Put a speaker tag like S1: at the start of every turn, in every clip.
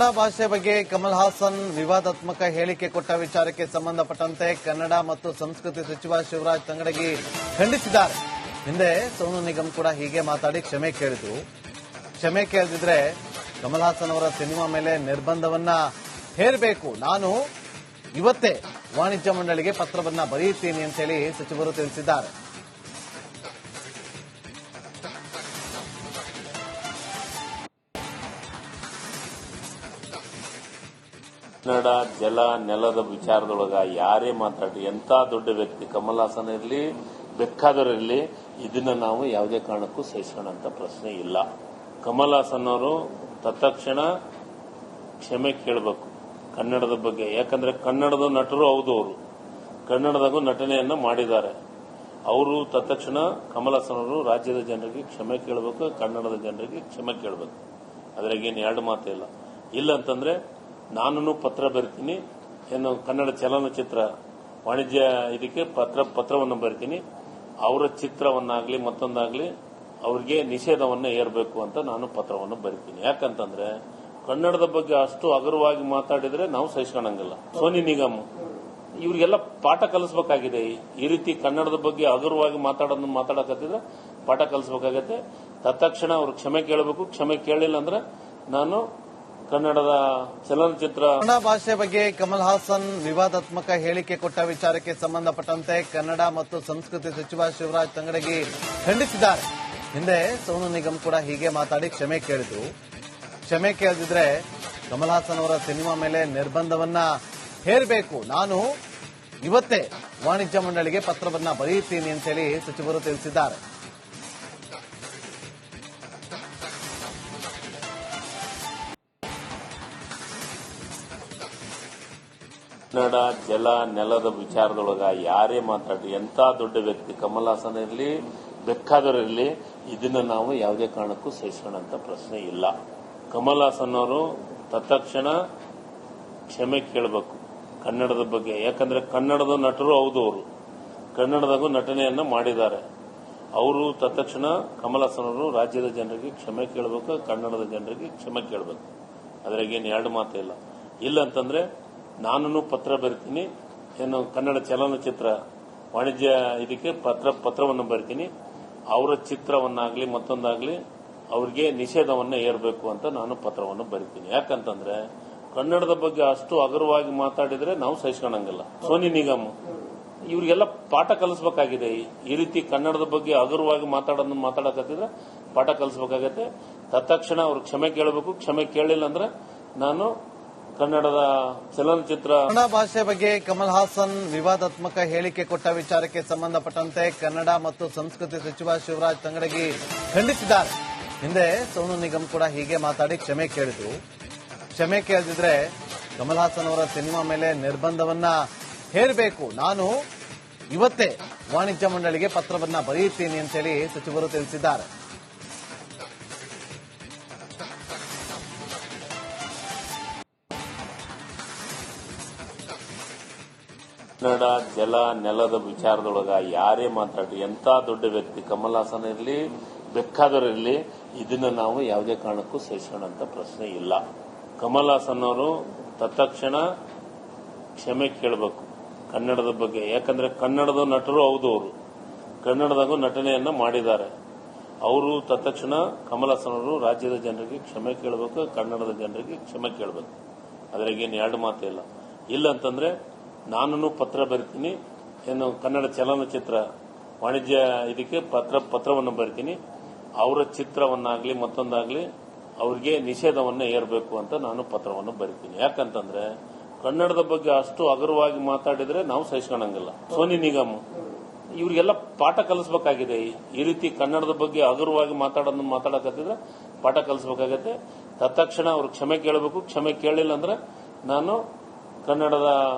S1: ಕನ್ನಡ ಭಾಷೆ ಬಗ್ಗೆ ಕಮಲ್ ಹಾಸನ್ ವಿವಾದಾತ್ಮಕ ಹೇಳಿಕೆ ಕೊಟ್ಟ ವಿಚಾರಕ್ಕೆ ಸಂಬಂಧಪಟ್ಟಂತೆ ಕನ್ನಡ ಮತ್ತು ಸಂಸ್ಕೃತಿ ಸಚಿವ ಶಿವರಾಜ್ ತಂಗಡಗಿ ಖಂಡಿಸಿದ್ದಾರೆ. ಹಿಂದೆ ಸೋನು ನಿಗಮ್ ಕೂಡ ಹೀಗೆ ಮಾತಾಡಿ ಕ್ಷಮೆ ಕೇಳಿದ್ರು. ಕ್ಷಮೆ ಕೇಳದಿದ್ರೆ ಕಮಲ್ ಹಾಸನ್ ಅವರ ಸಿನಿಮಾ ಮೇಲೆ ನಿರ್ಬಂಧವನ್ನ ಹೇರಬೇಕು. ನಾನು ಇವತ್ತೇ ವಾಣಿಜ್ಯ ಮಂಡಳಿಗೆ ಪತ್ರವನ್ನ ಬರೆಯುತ್ತೀನಿ ಅಂತ ಹೇಳಿ ಸಚಿವರು ತಿಳಿಸಿದ್ದಾರೆ.
S2: ಕನ್ನಡ ಜಲ ನೆಲದ ವಿಚಾರದೊಳಗ ಯಾರೇ ಮಾತಾಡಿ ಎಂತ ದೊಡ್ಡ ವ್ಯಕ್ತಿ ಕಮಲ್ ಹಾಸನ್ ಇರಲಿ ಬೇಕಾದವರಿರಲಿ ಇದನ್ನ ನಾವು ಯಾವುದೇ ಕಾರಣಕ್ಕೂ ಸಹಿಸೋಣಂತ ಪ್ರಶ್ನೆ ಇಲ್ಲ. ಕಮಲ್ ಹಾಸನ್ ಅವರು ತತ್ಕ್ಷಣ ಕ್ಷಮೆ ಕೇಳಬೇಕು ಕನ್ನಡದ ಬಗ್ಗೆ. ಯಾಕಂದ್ರೆ ಕನ್ನಡದ ನಟರು ಹೌದು, ಅವರು ಕನ್ನಡದಾಗೂ ನಟನೆಯನ್ನ ಮಾಡಿದ್ದಾರೆ. ಅವರು ತತ್ಕ್ಷಣ ಕಮಲ್ ಹಾಸನ್ ಅವರು ರಾಜ್ಯದ ಜನರಿಗೆ ಕ್ಷಮೆ ಕೇಳಬೇಕು, ಕನ್ನಡದ ಜನರಿಗೆ ಕ್ಷಮೆ ಕೇಳಬೇಕು. ಅದ್ರಾಗೇನು ಎರಡು ಮಾತಿಲ್ಲ. ಇಲ್ಲ ಅಂತಂದ್ರೆ ನಾನು ಪತ್ರ ಬರಿತೀನಿ, ಏನು ಕನ್ನಡ ಚಲನಚಿತ್ರ ವಾಣಿಜ್ಯ ಇದಕ್ಕೆ ಪತ್ರವನ್ನು ಬರಿತೀನಿ. ಅವರ ಚಿತ್ರವನ್ನಾಗ್ಲಿ ಮತ್ತೊಂದಾಗ್ಲಿ ಅವ್ರಿಗೆ ನಿಷೇಧವನ್ನ ಏರಬೇಕು ಅಂತ ನಾನು ಪತ್ರವನ್ನು ಬರಿತೀನಿ. ಯಾಕಂತಂದ್ರೆ ಕನ್ನಡದ ಬಗ್ಗೆ ಅಷ್ಟು ಹಗುರವಾಗಿ ಮಾತಾಡಿದ್ರೆ ನಾವು ಸಹಿಸ್ಕೊಳಂಗಿಲ್ಲ. ಸೋನಿ ನಿಗಮ್ ಇವ್ರಿಗೆಲ್ಲ ಪಾಠ ಕಲಿಸಬೇಕಾಗಿದೆ. ಈ ರೀತಿ ಕನ್ನಡದ ಬಗ್ಗೆ ಹಗುರವಾಗಿ ಮಾತಾಡಕತ್ತಿದ್ರೆ ಪಾಠ ಕಲಿಸಬೇಕಾಗತ್ತೆ. ತತ್ಕ್ಷಣ ಅವ್ರು ಕ್ಷಮೆ ಕೇಳಬೇಕು. ಕ್ಷಮೆ ಕೇಳಿಲ್ಲ ಅಂದ್ರೆ ನಾನು ಕನ್ನಡದ ಚಲನಚಿತ್ರ
S1: ಕನ್ನಡ ಭಾಷೆ ಬಗ್ಗೆ ಕಮಲ್ ಹಾಸನ್ ವಿವಾದಾತ್ಮಕ ಹೇಳಿಕೆ ಕೊಟ್ಟ ವಿಚಾರಕ್ಕೆ ಸಂಬಂಧಪಟ್ಟಂತೆ ಕನ್ನಡ ಮತ್ತು ಸಂಸ್ಕೃತಿ ಸಚಿವ ಶಿವರಾಜ್ ತಂಗಡಗಿ ಖಂಡಿಸಿದ್ದಾರೆ. ಹಿಂದೆ ಸೋನು ನಿಗಮ್ ಕೂಡ ಹೀಗೆ ಮಾತಾಡಿ ಕ್ಷಮೆ ಕೇಳಿದ್ರು. ಕ್ಷಮೆ ಕೇಳದಿದ್ರೆ ಕಮಲ್ ಹಾಸನ್ ಅವರ ಸಿನಿಮಾ ಮೇಲೆ ನಿರ್ಬಂಧವನ್ನ ಹೇರಬೇಕು. ನಾನು ಇವತ್ತೇ ವಾಣಿಜ್ಯ ಮಂಡಳಿಗೆ ಪತ್ರವನ್ನ ಬರೆಯುತ್ತೀನಿ ಅಂತ ಹೇಳಿ ಸಚಿವರು ತಿಳಿಸಿದ್ದಾರೆ.
S2: ಕನ್ನಡ ಜಲ ನೆಲದ ವಿಚಾರದೊಳಗ ಯಾರೇ ಮಾತಾಡಿ ಎಂತ ದೊಡ್ಡ ವ್ಯಕ್ತಿ ಕಮಲ್ ಹಾಸನ್ ಇರಲಿ ಬೇಕಾದವರಿರಲಿ ಇದನ್ನ ನಾವು ಯಾವುದೇ ಕಾರಣಕ್ಕೂ ಸಹಿಸೋಣಂತ ಪ್ರಶ್ನೆ ಇಲ್ಲ. ಕಮಲ್ ಹಾಸನ್ ಅವರು ತತ್ಕ್ಷಣ ಕ್ಷಮೆ ಕೇಳಬೇಕು ಕನ್ನಡದ ಬಗ್ಗೆ. ಯಾಕಂದ್ರೆ ಕನ್ನಡದ ನಟರು ಹೌದು, ಅವರು ಕನ್ನಡದಾಗೂ ನಟನೆಯನ್ನ ಮಾಡಿದ್ದಾರೆ. ಅವರು ತತ್ಕ್ಷಣ ಕಮಲ್ ಹಾಸನ್ ಅವರು ರಾಜ್ಯದ ಜನರಿಗೆ ಕ್ಷಮೆ ಕೇಳಬೇಕು, ಕನ್ನಡದ ಜನರಿಗೆ ಕ್ಷಮೆ ಕೇಳಬೇಕು. ಅದ್ರಾಗೇನು ಎರಡು ಮಾತಿಲ್ಲ. ಇಲ್ಲ ಅಂತಂದ್ರೆ ನಾನು ಪತ್ರ ಬರಿತೀನಿ, ಏನು ಕನ್ನಡ ಚಲನಚಿತ್ರ ವಾಣಿಜ್ಯ ಇದಕ್ಕೆ ಪತ್ರವನ್ನು ಬರಿತೀನಿ. ಅವರ ಚಿತ್ರವನ್ನಾಗ್ಲಿ ಮತ್ತೊಂದಾಗ್ಲಿ ಅವ್ರಿಗೆ ನಿಷೇಧವನ್ನ ಏರಬೇಕು ಅಂತ ನಾನು ಪತ್ರವನ್ನು ಬರಿತೀನಿ. ಯಾಕಂತಂದ್ರೆ ಕನ್ನಡದ ಬಗ್ಗೆ ಅಷ್ಟು ಹಗುರವಾಗಿ ಮಾತಾಡಿದ್ರೆ ನಾವು ಸಹಿಸ್ಕೊಳಂಗಿಲ್ಲ. ಸೋನಿ ನಿಗಮ್ ಇವ್ರಿಗೆಲ್ಲ ಪಾಠ ಕಲಿಸಬೇಕಾಗಿದೆ. ಈ ರೀತಿ ಕನ್ನಡದ ಬಗ್ಗೆ ಹಗುರವಾಗಿ ಮಾತಾಡಕತ್ತಿದ್ರೆ ಪಾಠ ಕಲಿಸಬೇಕಾಗತ್ತೆ. ತತ್ಕ್ಷಣ ಅವ್ರು ಕ್ಷಮೆ ಕೇಳಬೇಕು. ಕ್ಷಮೆ ಕೇಳಿಲ್ಲ ಅಂದ್ರೆ ನಾನು ಕನ್ನಡದ ಚಲನಚಿತ್ರ
S1: ಕನ್ನಡ ಭಾಷೆ ಬಗ್ಗೆ ಕಮಲ್ ಹಾಸನ್ ವಿವಾದಾತ್ಮಕ ಹೇಳಿಕೆ ಕೊಟ್ಟ ವಿಚಾರಕ್ಕೆ ಸಂಬಂಧಪಟ್ಟಂತೆ ಕನ್ನಡ ಮತ್ತು ಸಂಸ್ಕೃತಿ ಸಚಿವ ಶಿವರಾಜ್ ತಂಗಡಗಿ ಖಂಡಿಸಿದ್ದಾರೆ. ಹಿಂದೆ ಸೋನು ನಿಗಮ್ ಕೂಡ ಹೀಗೆ ಮಾತಾಡಿ ಕ್ಷಮೆ ಕೇಳಿದ್ರು. ಕ್ಷಮೆ ಕೇಳದಿದ್ರೆ ಕಮಲ್ ಹಾಸನ್ ಅವರ ಸಿನಿಮಾ ಮೇಲೆ ನಿರ್ಬಂಧವನ್ನ ಹೇರಬೇಕು. ನಾನು ಇವತ್ತೇ ವಾಣಿಜ್ಯ ಮಂಡಳಿಗೆ ಪತ್ರವನ್ನ ಬರೆಯುತ್ತೀನಿ ಅಂತ ಹೇಳಿ ಸಚಿವರು ತಿಳಿಸಿದ್ದಾರೆ.
S2: ಕನ್ನಡ ಜಲ ನೆಲದ ವಿಚಾರದೊಳಗ ಯಾರೇ ಮಾತಾಡಿ ಎಂತ ದೊಡ್ಡ ವ್ಯಕ್ತಿ ಕಮಲ್ ಹಾಸನ್ ಇರಲಿ ಬೇಕಾದವರಿರಲಿ ಇದನ್ನ ನಾವು ಯಾವುದೇ ಕಾರಣಕ್ಕೂ ಸಹಿಸೋಣಂತ ಪ್ರಶ್ನೆ ಇಲ್ಲ. ಕಮಲ್ ಹಾಸನ್ ಅವರು ತತ್ಕ್ಷಣ ಕ್ಷಮೆ ಕೇಳಬೇಕು ಕನ್ನಡದ ಬಗ್ಗೆ. ಯಾಕಂದ್ರೆ ಕನ್ನಡದ ನಟರು ಹೌದು, ಅವರು ಕನ್ನಡದಾಗೂ ನಟನೆಯನ್ನ ಮಾಡಿದ್ದಾರೆ. ಅವರು ತತ್ಕ್ಷಣ ಕಮಲ್ ಹಾಸನ್ ಅವರು ರಾಜ್ಯದ ಜನರಿಗೆ ಕ್ಷಮೆ ಕೇಳಬೇಕು, ಕನ್ನಡದ ಜನರಿಗೆ ಕ್ಷಮೆ ಕೇಳಬೇಕು. ಅದ್ರಾಗೇನು ಎರಡು ಮಾತಿಲ್ಲ. ಇಲ್ಲ ಅಂತಂದ್ರೆ ನಾನು ಪತ್ರ ಬರಿತೀನಿ, ಏನು ಕನ್ನಡ ಚಲನಚಿತ್ರ ವಾಣಿಜ್ಯ ಇದಕ್ಕೆ ಪತ್ರವನ್ನು ಬರಿತೀನಿ. ಅವರ ಚಿತ್ರವನ್ನಾಗ್ಲಿ ಮತ್ತೊಂದಾಗ್ಲಿ ಅವ್ರಿಗೆ ನಿಷೇಧವನ್ನ ಏರಬೇಕು ಅಂತ ನಾನು ಪತ್ರವನ್ನು ಬರಿತೀನಿ. ಯಾಕಂತಂದ್ರೆ ಕನ್ನಡದ ಬಗ್ಗೆ ಅಷ್ಟು ಹಗುರವಾಗಿ ಮಾತಾಡಿದ್ರೆ ನಾವು ಸಹಿಸ್ಕೊಳಂಗಿಲ್ಲ. ಸೋನಿ ನಿಗಮ್ ಇವ್ರಿಗೆಲ್ಲ ಪಾಠ ಕಲಿಸಬೇಕಾಗಿದೆ. ಈ ರೀತಿ ಕನ್ನಡದ ಬಗ್ಗೆ ಹಗುರವಾಗಿ ಮಾತಾಡಕತ್ತಿದ್ರೆ ಪಾಠ ಕಲಿಸಬೇಕಾಗತ್ತೆ. ತತ್ಕ್ಷಣ ಅವ್ರು ಕ್ಷಮೆ ಕೇಳಬೇಕು. ಕ್ಷಮೆ ಕೇಳಿಲ್ಲ ಅಂದ್ರೆ ನಾನು ಕನ್ನಡದ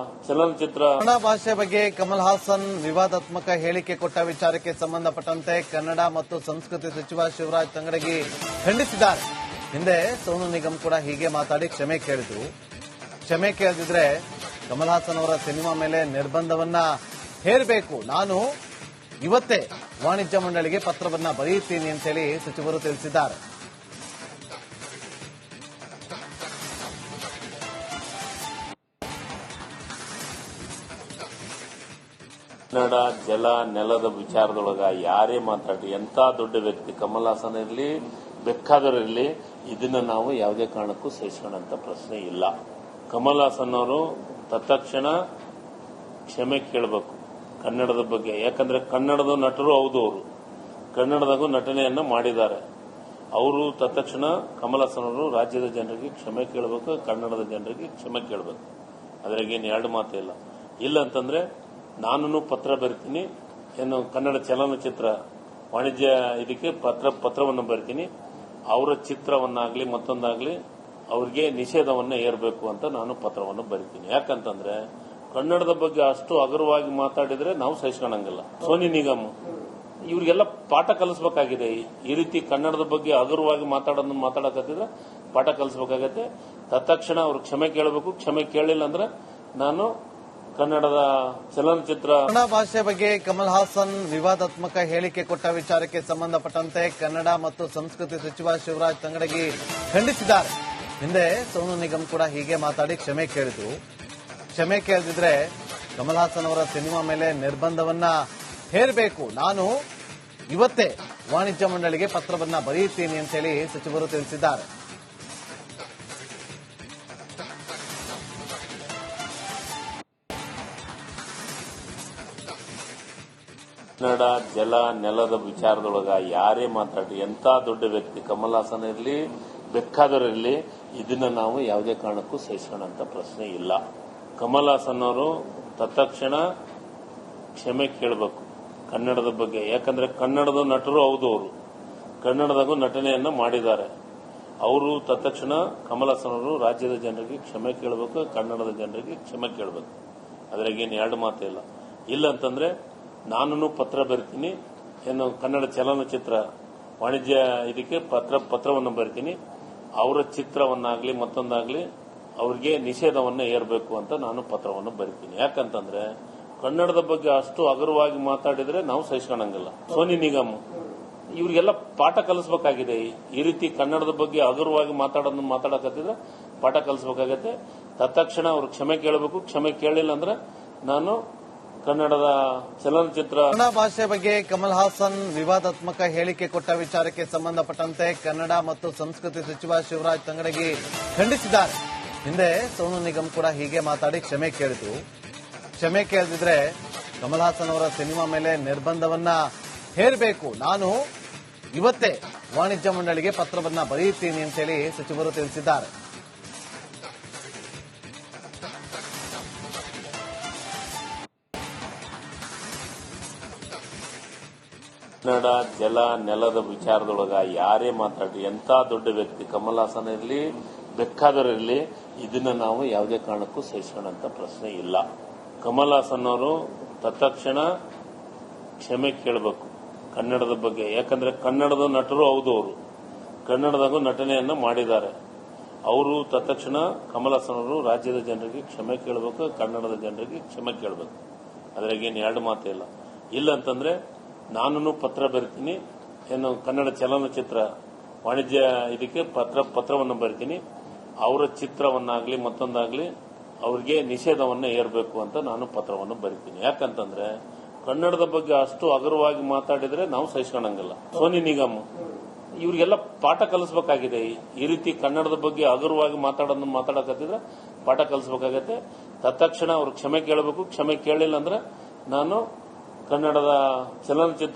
S2: ಚಲನಚಿತ್ರ
S1: ಕನ್ನಡ ಭಾಷೆ ಬಗ್ಗೆ ಕಮಲ್ ಹಾಸನ್ ವಿವಾದಾತ್ಮಕ ಹೇಳಿಕೆ ಕೊಟ್ಟ ವಿಚಾರಕ್ಕೆ ಸಂಬಂಧಪಟ್ಟಂತೆ ಕನ್ನಡ ಮತ್ತು ಸಂಸ್ಕೃತಿ ಸಚಿವ ಶಿವರಾಜ್ ತಂಗಡಗಿ ಖಂಡಿಸಿದ್ದಾರೆ. ಹಿಂದೆ ಸೋನು ನಿಗಮ್ ಕೂಡ ಹೀಗೆ ಮಾತಾಡಿ ಕ್ಷಮೆ ಕೇಳಿದ್ರು. ಕ್ಷಮೆ ಕೇಳದಿದ್ರೆ ಕಮಲ್ ಹಾಸನ್ ಅವರ ಸಿನಿಮಾ ಮೇಲೆ ನಿರ್ಬಂಧವನ್ನ ಹೇರಬೇಕು. ನಾನು ಇವತ್ತೇ ವಾಣಿಜ್ಯ ಮಂಡಳಿಗೆ ಪತ್ರವನ್ನ ಬರೆಯುತ್ತೀನಿ ಅಂತ ಹೇಳಿ ಸಚಿವರು ತಿಳಿಸಿದ್ದಾರೆ.
S2: ಕನ್ನಡ ಜಲ ನೆಲದ ವಿಚಾರದೊಳಗ ಯಾರೇ ಮಾತಾಡಿ ಎಂತ ದೊಡ್ಡ ವ್ಯಕ್ತಿ ಕಮಲ್ ಹಾಸನ್ ಇರಲಿ ಬೇಕಾದವರಿರಲಿ ಇದನ್ನ ನಾವು ಯಾವುದೇ ಕಾರಣಕ್ಕೂ ಸಹಿಸೋಣಂತ ಪ್ರಶ್ನೆ ಇಲ್ಲ. ಕಮಲ್ ಹಾಸನ್ ಅವರು ತತ್ಕ್ಷಣ ಕ್ಷಮೆ ಕೇಳಬೇಕು ಕನ್ನಡದ ಬಗ್ಗೆ. ಯಾಕಂದ್ರೆ ಕನ್ನಡದ ನಟರು ಹೌದು, ಅವರು ಕನ್ನಡದಾಗೂ ನಟನೆಯನ್ನ ಮಾಡಿದ್ದಾರೆ. ಅವರು ತತ್ಕ್ಷಣ ಕಮಲ್ ಹಾಸನ್ ಅವರು ರಾಜ್ಯದ ಜನರಿಗೆ ಕ್ಷಮೆ ಕೇಳಬೇಕು, ಕನ್ನಡದ ಜನರಿಗೆ ಕ್ಷಮೆ ಕೇಳಬೇಕು. ಅದ್ರಾಗೇನು ಎರಡು ಮಾತೇ ಇಲ್ಲ. ಇಲ್ಲ ಅಂತಂದ್ರೆ ನಾನು ಪತ್ರ ಬರಿತೀನಿ, ಏನು ಕನ್ನಡ ಚಲನಚಿತ್ರ ವಾಣಿಜ್ಯ ಇದಕ್ಕೆ ಪತ್ರವನ್ನು ಬರಿತೀನಿ. ಅವರ ಚಿತ್ರವನ್ನಾಗ್ಲಿ ಮತ್ತೊಂದಾಗ್ಲಿ ಅವ್ರಿಗೆ ನಿಷೇಧವನ್ನ ಏರ್ಬೇಕು ಅಂತ ನಾನು ಪತ್ರವನ್ನು ಬರಿತೀನಿ. ಯಾಕಂತಂದ್ರೆ ಕನ್ನಡದ ಬಗ್ಗೆ ಅಷ್ಟು ಹಗುರವಾಗಿ ಮಾತಾಡಿದ್ರೆ ನಾವು ಸಹಿಸ್ಕೊಳಂಗಿಲ್ಲ. ಸೋನಿ ನಿಗಮ್ ಇವ್ರಿಗೆಲ್ಲ ಪಾಠ ಕಲಿಸಬೇಕಾಗಿದೆ. ಈ ರೀತಿ ಕನ್ನಡದ ಬಗ್ಗೆ ಹಗುರವಾಗಿ ಮಾತಾಡಕತ್ತಿದ್ರೆ ಪಾಠ ಕಲಿಸಬೇಕಾಗತ್ತೆ. ತತ್ಕ್ಷಣ ಅವ್ರು ಕ್ಷಮೆ ಕೇಳಬೇಕು. ಕ್ಷಮೆ ಕೇಳಿಲ್ಲ ಅಂದ್ರೆ ನಾನು ಕನ್ನಡದ ಚಲನಚಿತ್ರ
S1: ಕನ್ನಡ ಭಾಷೆ ಬಗ್ಗೆ ಕಮಲ್ ಹಾಸನ್ ವಿವಾದಾತ್ಮಕ ಹೇಳಿಕೆ ಕೊಟ್ಟ ವಿಚಾರಕ್ಕೆ ಸಂಬಂಧಪಟ್ಟಂತೆ ಕನ್ನಡ ಮತ್ತು ಸಂಸ್ಕೃತಿ ಸಚಿವ ಶಿವರಾಜ್ ತಂಗಡಗಿ ಖಂಡಿಸಿದ್ದಾರೆ. ಹಿಂದೆ ಸೋನು ನಿಗಮ್ ಕೂಡ ಹೀಗೆ ಮಾತಾಡಿ ಕ್ಷಮೆ ಕೇಳಿದ್ರು. ಕ್ಷಮೆ ಕೇಳದಿದ್ರೆ ಕಮಲ್ ಹಾಸನ್ ಅವರ ಸಿನಿಮಾ ಮೇಲೆ ನಿರ್ಬಂಧವನ್ನ ಹೇರಬೇಕು, ನಾನು ಇವತ್ತೇ ವಾಣಿಜ್ಯ ಮಂಡಳಿಗೆ ಪತ್ರವನ್ನ ಬರೆಯುತ್ತೀನಿ ಅಂತ ಹೇಳಿ ಸಚಿವರು ತಿಳಿಸಿದ್ದಾರೆ.
S2: ಕನ್ನಡ ಜಲ ನೆಲದ ವಿಚಾರದೊಳಗ ಯಾರೇ ಮಾತಾಡಿ ಎಂತ ದೊಡ್ಡ ವ್ಯಕ್ತಿ ಕಮಲ್ ಹಾಸನ್ ಇರಲಿ ಬೇಕಾದವರಿರಲಿ ಇದನ್ನ ನಾವು ಯಾವುದೇ ಕಾರಣಕ್ಕೂ ಸಹಿಸೋಣಂತ ಪ್ರಶ್ನೆ ಇಲ್ಲ. ಕಮಲ್ ಹಾಸನ್ ಅವರು ತತ್ಕ್ಷಣ ಕ್ಷಮೆ ಕೇಳಬೇಕು ಕನ್ನಡದ ಬಗ್ಗೆ. ಯಾಕಂದ್ರೆ ಕನ್ನಡದ ನಟರು ಹೌದು, ಅವರು ಕನ್ನಡದಾಗೂ ನಟನೆಯನ್ನ ಮಾಡಿದ್ದಾರೆ. ಅವರು ತತ್ಕ್ಷಣ ಕಮಲ್ ಹಾಸನ್ ಅವರು ರಾಜ್ಯದ ಜನರಿಗೆ ಕ್ಷಮೆ ಕೇಳಬೇಕು, ಕನ್ನಡದ ಜನರಿಗೆ ಕ್ಷಮೆ ಕೇಳಬೇಕು. ಅದ್ರಾಗೇನು ಎರಡು ಮಾತೇ ಇಲ್ಲ. ಇಲ್ಲ ಅಂತಂದ್ರೆ ನಾನು ಪತ್ರ ಬರಿತೀನಿ, ಏನು ಕನ್ನಡ ಚಲನಚಿತ್ರ ವಾಣಿಜ್ಯ ಇದಕ್ಕೆ ಪತ್ರವನ್ನು ಬರಿತೀನಿ. ಅವರ ಚಿತ್ರವನ್ನಾಗ್ಲಿ ಮತ್ತೊಂದಾಗ್ಲಿ ಅವ್ರಿಗೆ ನಿಷೇಧವನ್ನ ಏರ್ಬೇಕು ಅಂತ ನಾನು ಪತ್ರವನ್ನು ಬರಿತೀನಿ. ಯಾಕಂತಂದ್ರೆ ಕನ್ನಡದ ಬಗ್ಗೆ ಅಷ್ಟು ಹಗುರವಾಗಿ ಮಾತಾಡಿದ್ರೆ ನಾವು ಸಹಿಸ್ಕೊಳಂಗಿಲ್ಲ. ಸೋನಿ ನಿಗಮ್ ಇವ್ರಿಗೆಲ್ಲ ಪಾಠ ಕಲಿಸಬೇಕಾಗಿದೆ. ಈ ರೀತಿ ಕನ್ನಡದ ಬಗ್ಗೆ ಹಗುರವಾಗಿ ಮಾತಾಡಕತ್ತಿದ್ರೆ ಪಾಠ ಕಲಿಸಬೇಕಾಗತ್ತೆ. ತತ್ಕ್ಷಣ ಅವ್ರು ಕ್ಷಮೆ ಕೇಳಬೇಕು. ಕ್ಷಮೆ ಕೇಳಿಲ್ಲ ಅಂದ್ರೆ ನಾನು ಕನ್ನಡದ ಚಲನಚಿತ್ರ
S1: ಕನ್ನಡ ಭಾಷೆ ಬಗ್ಗೆ ಕಮಲ್ ಹಾಸನ್ ವಿವಾದಾತ್ಮಕ ಹೇಳಿಕೆ ಕೊಟ್ಟ ವಿಚಾರಕ್ಕೆ ಸಂಬಂಧಪಟ್ಟಂತೆ ಕನ್ನಡ ಮತ್ತು ಸಂಸ್ಕೃತಿ ಸಚಿವ ಶಿವರಾಜ್ ತಂಗಡಗಿ ಖಂಡಿಸಿದ್ದಾರೆ. ಹಿಂದೆ ಸೋನು ನಿಗಮ್ ಕೂಡ ಹೀಗೆ ಮಾತಾಡಿ ಕ್ಷಮೆ ಕೇಳಿದ್ರು. ಕ್ಷಮೆ ಕೇಳದಿದ್ರೆ ಕಮಲ್ ಹಾಸನ್ ಅವರ ಸಿನಿಮಾ ಮೇಲೆ ನಿರ್ಬಂಧವನ್ನ ಹೇರಬೇಕು, ನಾನು ಇವತ್ತೇ ವಾಣಿಜ್ಯ ಮಂಡಳಿಗೆ ಪತ್ರವನ್ನ ಬರೆಯುತ್ತೀನಿ ಅಂತ ಹೇಳಿ ಸಚಿವರು ತಿಳಿಸಿದ್ದಾರೆ.
S2: ಕನ್ನಡ ಜಲ ನೆಲದ ವಿಚಾರದೊಳಗ ಯಾರೇ ಮಾತಾಡಿ ಎಂತ ದೊಡ್ಡ ವ್ಯಕ್ತಿ ಕಮಲ್ ಹಾಸನ್ ಇರಲಿ ಬೇಕಾದವರಿರಲಿ ಇದನ್ನ ನಾವು ಯಾವುದೇ ಕಾರಣಕ್ಕೂ ಸಹಿಸೋಣಂತ ಪ್ರಶ್ನೆ ಇಲ್ಲ. ಕಮಲ್ ಹಾಸನ್ ಅವರು ತತ್ಕ್ಷಣ ಕ್ಷಮೆ ಕೇಳಬೇಕು ಕನ್ನಡದ ಬಗ್ಗೆ. ಯಾಕಂದ್ರೆ ಕನ್ನಡದ ನಟರು ಹೌದು, ಅವರು ಕನ್ನಡದಾಗೂ ನಟನೆಯನ್ನ ಮಾಡಿದ್ದಾರೆ. ಅವರು ತತ್ಕ್ಷಣ ಕಮಲ್ ಹಾಸನ್ ಅವರು ರಾಜ್ಯದ ಜನರಿಗೆ ಕ್ಷಮೆ ಕೇಳಬೇಕು, ಕನ್ನಡದ ಜನರಿಗೆ ಕ್ಷಮೆ ಕೇಳಬೇಕು. ಅದ್ರಾಗೇನು ಎರಡು ಮಾತೇ ಇಲ್ಲ. ಇಲ್ಲ ಅಂತಂದ್ರೆ ನಾನು ಪತ್ರ ಬರಿತೀನಿ, ಏನು ಕನ್ನಡ ಚಲನಚಿತ್ರ ವಾಣಿಜ್ಯ ಇದಕ್ಕೆ ಪತ್ರವನ್ನು ಬರಿತೀನಿ. ಅವರ ಚಿತ್ರವನ್ನಾಗ್ಲಿ ಮತ್ತೊಂದಾಗ್ಲಿ ಅವ್ರಿಗೆ ನಿಷೇಧವನ್ನ ಏರ್ಬೇಕು ಅಂತ ನಾನು ಪತ್ರವನ್ನು ಬರಿತೀನಿ. ಯಾಕಂತಂದ್ರೆ ಕನ್ನಡದ ಬಗ್ಗೆ ಅಷ್ಟು ಹಗುರವಾಗಿ ಮಾತಾಡಿದ್ರೆ ನಾವು ಸಹಿಸ್ಕೊಳಂಗಿಲ್ಲ. ಸೋನಿ ನಿಗಮ್ ಇವ್ರಿಗೆಲ್ಲ ಪಾಠ ಕಲಿಸಬೇಕಾಗಿದೆ. ಈ ರೀತಿ ಕನ್ನಡದ ಬಗ್ಗೆ ಹಗುರವಾಗಿ ಮಾತಾಡಕತ್ತಿದ್ರೆ ಪಾಠ ಕಲಿಸಬೇಕಾಗತ್ತೆ. ತತ್ಕ್ಷಣ ಅವ್ರು ಕ್ಷಮೆ ಕೇಳಬೇಕು. ಕ್ಷಮೆ ಕೇಳಿಲ್ಲ ಅಂದ್ರೆ ನಾನು ಕನ್ನಡದ ಚಲನಚಿತ್ರ